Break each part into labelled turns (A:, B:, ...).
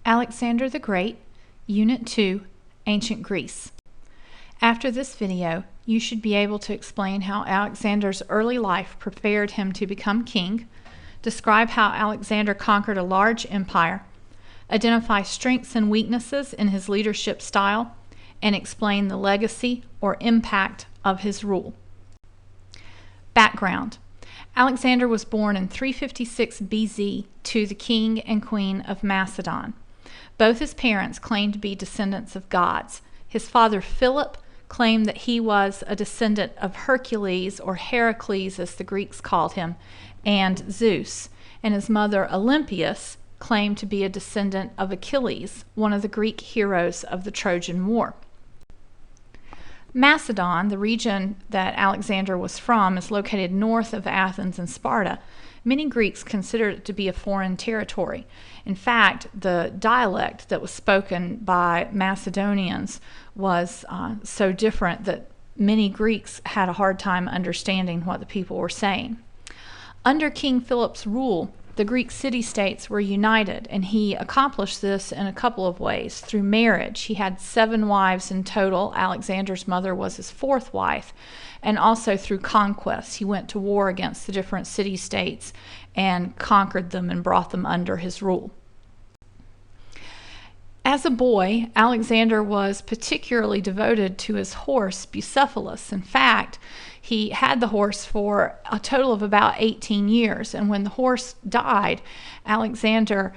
A: Alexander the Great, Unit 2, Ancient Greece. After this video, you should be able to explain how Alexander's early life prepared him to become king, describe how Alexander conquered a large empire, identify strengths and weaknesses in his leadership style, and explain the legacy or impact of his rule. Background: Alexander was born in 356 BC to the king and queen of Macedon. Both his parents claimed to be descendants of gods. His father Philip claimed that he was a descendant of Hercules, or Heracles as the Greeks called him, and Zeus, and his mother Olympias claimed to be a descendant of Achilles, one of the Greek heroes of the Trojan War. Macedon, the region that Alexander was from, is located north of Athens and Sparta. Many Greeks considered it to be a foreign territory. In fact, the dialect that was spoken by Macedonians was so different that many Greeks had a hard time understanding what the people were saying. Under King Philip's rule, the Greek city-states were united, and he accomplished this in a couple of ways. Through marriage, he had 7 wives in total. Alexander's mother was his 4th wife. And also through conquest. He went to war against the different city-states and conquered them and brought them under his rule. As a boy, Alexander was particularly devoted to his horse, Bucephalus. In fact, he had the horse for a total of about 18 years, and when the horse died, Alexander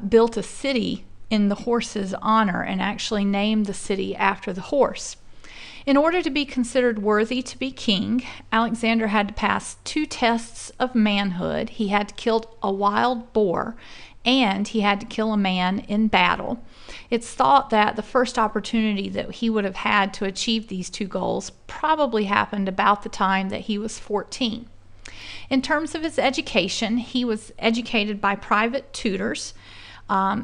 A: built a city in the horse's honor and actually named the city after the horse. In order to be considered worthy to be king, Alexander had to pass 2 tests of manhood. He had to kill a wild boar, and he had to kill a man in battle. It's thought that the first opportunity that he would have had to achieve these 2 goals probably happened about the time that he was 14. In terms of his education, he was educated by private tutors.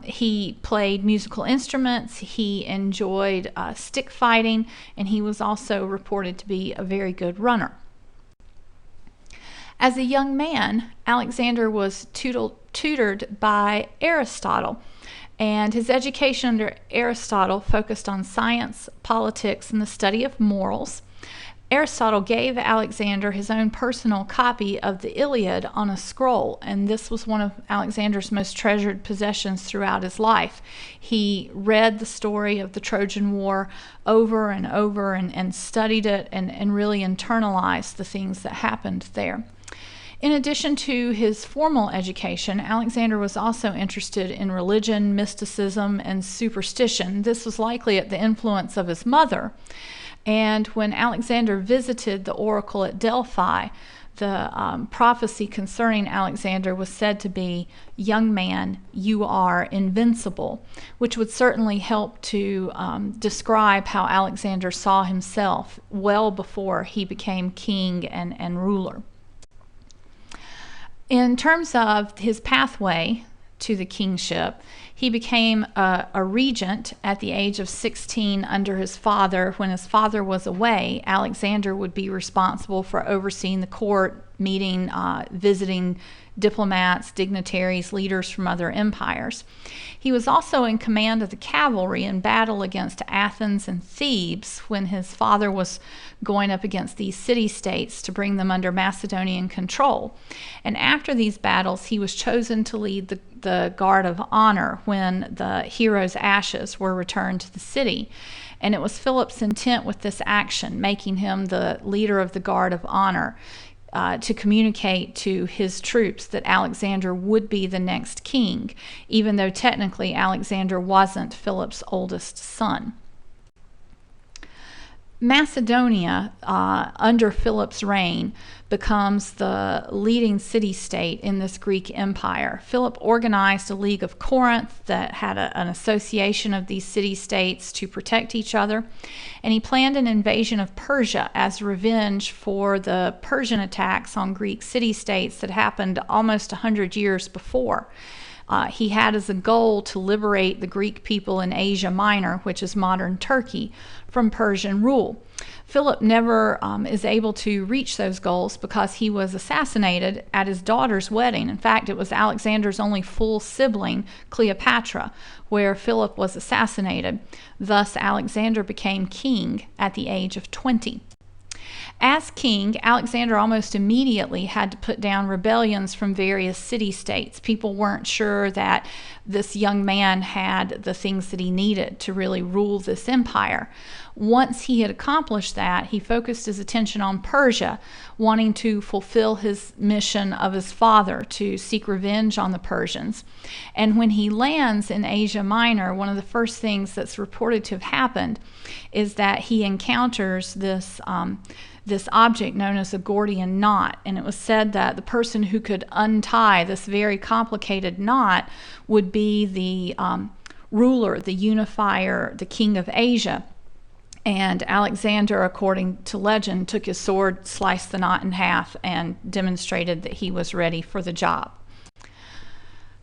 A: He played musical instruments, he enjoyed stick fighting, and he was also reported to be a very good runner. As a young man, Alexander was tutored by Aristotle, and his education under Aristotle focused on science, politics, and the study of morals. Aristotle gave Alexander his own personal copy of the Iliad on a scroll, and this was one of Alexander's most treasured possessions throughout his life. He read the story of the Trojan War over and over and studied it and really internalized the things that happened there. In addition to his formal education, Alexander was also interested in religion, mysticism, and superstition. This was likely at the influence of his mother. And when Alexander visited the oracle at Delphi, the prophecy concerning Alexander was said to be, "Young man, you are invincible," which would certainly help to describe how Alexander saw himself well before he became king and ruler. In terms of his pathway to the kingship, he became a regent at the age of 16 under his father. When his father was away, Alexander would be responsible for overseeing the court, meeting, visiting diplomats, dignitaries, leaders from other empires. He was also in command of the cavalry in battle against Athens and Thebes when his father was going up against these city-states to bring them under Macedonian control. And after these battles, he was chosen to lead the Guard of Honor when the hero's ashes were returned to the city. And it was Philip's intent with this action, making him the leader of the Guard of Honor, to communicate to his troops that Alexander would be the next king, even though technically Alexander wasn't Philip's oldest son. Macedonia, under Philip's reign, becomes the leading city-state in this Greek empire. Philip organized a League of Corinth that had an association of these city-states to protect each other, and he planned an invasion of Persia as revenge for the Persian attacks on Greek city-states that happened almost 100 years before. He had as a goal to liberate the Greek people in Asia Minor, which is modern Turkey, from Persian rule. Philip never is able to reach those goals because he was assassinated at his daughter's wedding. In fact, it was Alexander's only full sibling, Cleopatra, where Philip was assassinated. Thus, Alexander became king at the age of 20. As king, Alexander almost immediately had to put down rebellions from various city-states. People weren't sure that this young man had the things that he needed to really rule this empire. Once he had accomplished that, he focused his attention on Persia, wanting to fulfill his mission of his father to seek revenge on the Persians. And when he lands in Asia Minor, one of the first things that's reported to have happened is that he encounters this object known as a Gordian knot, and it was said that the person who could untie this very complicated knot would be the ruler, the unifier, the king of Asia. And Alexander, according to legend, took his sword, sliced the knot in half, and demonstrated that he was ready for the job.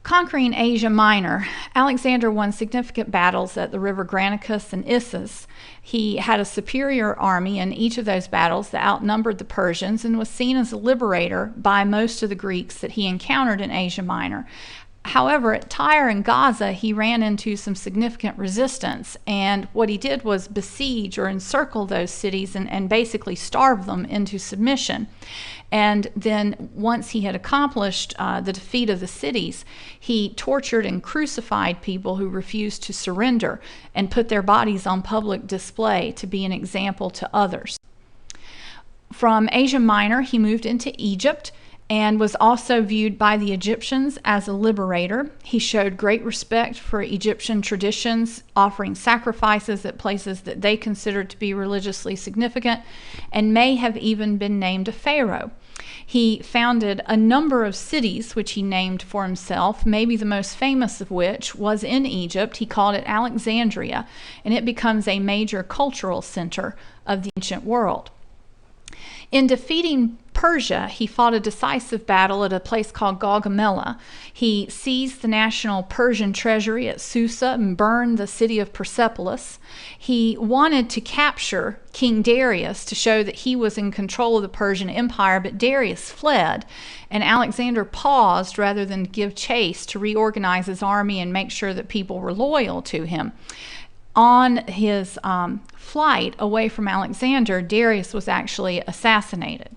A: Conquering Asia Minor, Alexander won significant battles at the river Granicus and Issus. He had a superior army in each of those battles that outnumbered the Persians and was seen as a liberator by most of the Greeks that he encountered in Asia Minor. However, at Tyre and Gaza, he ran into some significant resistance, and what he did was besiege or encircle those cities and basically starve them into submission. And then once he had accomplished the defeat of the cities, he tortured and crucified people who refused to surrender and put their bodies on public display to be an example to others. From Asia Minor, he moved into Egypt and was also viewed by the Egyptians as a liberator. He showed great respect for Egyptian traditions, offering sacrifices at places that they considered to be religiously significant, and may have even been named a pharaoh. He founded a number of cities which he named for himself, maybe the most famous of which was in Egypt. He called it Alexandria, and it becomes a major cultural center of the ancient world. In defeating Persia, he fought a decisive battle at a place called Gaugamela. He seized the national Persian treasury at Susa and burned the city of Persepolis. He wanted to capture King Darius to show that he was in control of the Persian Empire, but Darius fled, and Alexander paused rather than give chase to reorganize his army and make sure that people were loyal to him. On his flight away from Alexander, Darius was actually assassinated.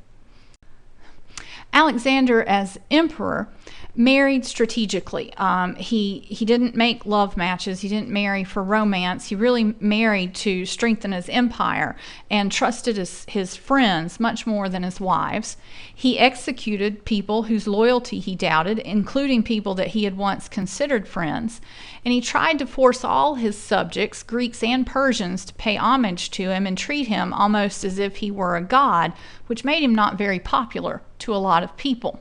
A: Alexander, as emperor, married strategically. He didn't make love matches. He didn't marry for romance. He really married to strengthen his empire and trusted his friends much more than his wives. He executed people whose loyalty he doubted, including people that he had once considered friends. And he tried to force all his subjects, Greeks and Persians, to pay homage to him and treat him almost as if he were a god, which made him not very popular to a lot of people.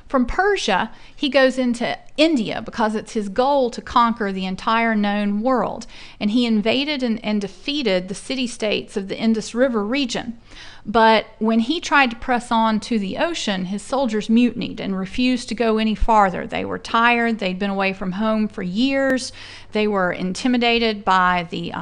A: From Persia, he goes into India because it's his goal to conquer the entire known world. And he invaded and defeated the city-states of the Indus River region. But when he tried to press on to the ocean, his soldiers mutinied and refused to go any farther. They were tired. They'd been away from home for years. They were intimidated by the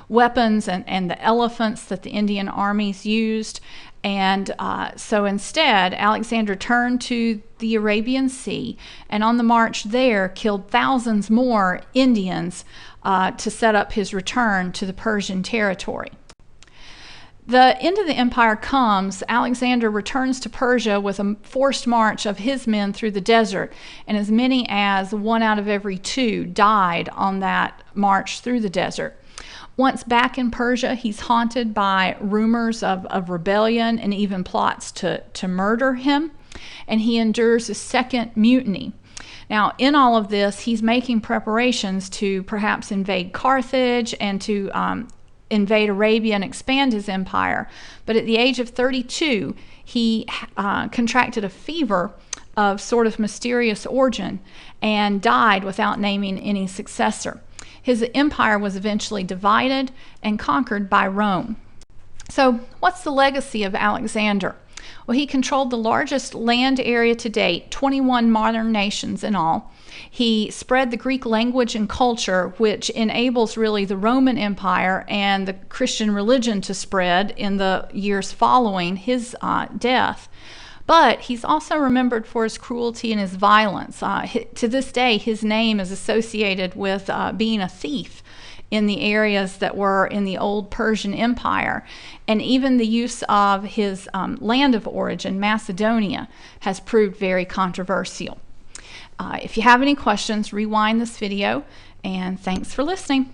A: weapons and the elephants that the Indian armies used. And so instead, Alexander turned to the Arabian Sea, and on the march there killed thousands more Indians to set up his return to the Persian territory. The end of the empire comes. Alexander returns to Persia with a forced march of his men through the desert, and as many as 1 out of every 2 died on that march through the desert. Once back in Persia, he's haunted by rumors of rebellion and even plots to murder him, and he endures a second mutiny. Now, in all of this, he's making preparations to perhaps invade Carthage and to invade Arabia and expand his empire. But at the age of 32, he contracted a fever of sort of mysterious origin and died without naming any successor. His empire was eventually divided and conquered by Rome. So what's the legacy of Alexander? Well, he controlled the largest land area to date, 21 modern nations in all. He spread the Greek language and culture, which enables really the Roman Empire and the Christian religion to spread in the years following his death. But he's also remembered for his cruelty and his violence. To this day, his name is associated with being a thief in the areas that were in the old Persian Empire. And even the use of his land of origin, Macedonia, has proved very controversial. If you have any questions, rewind this video, and thanks for listening.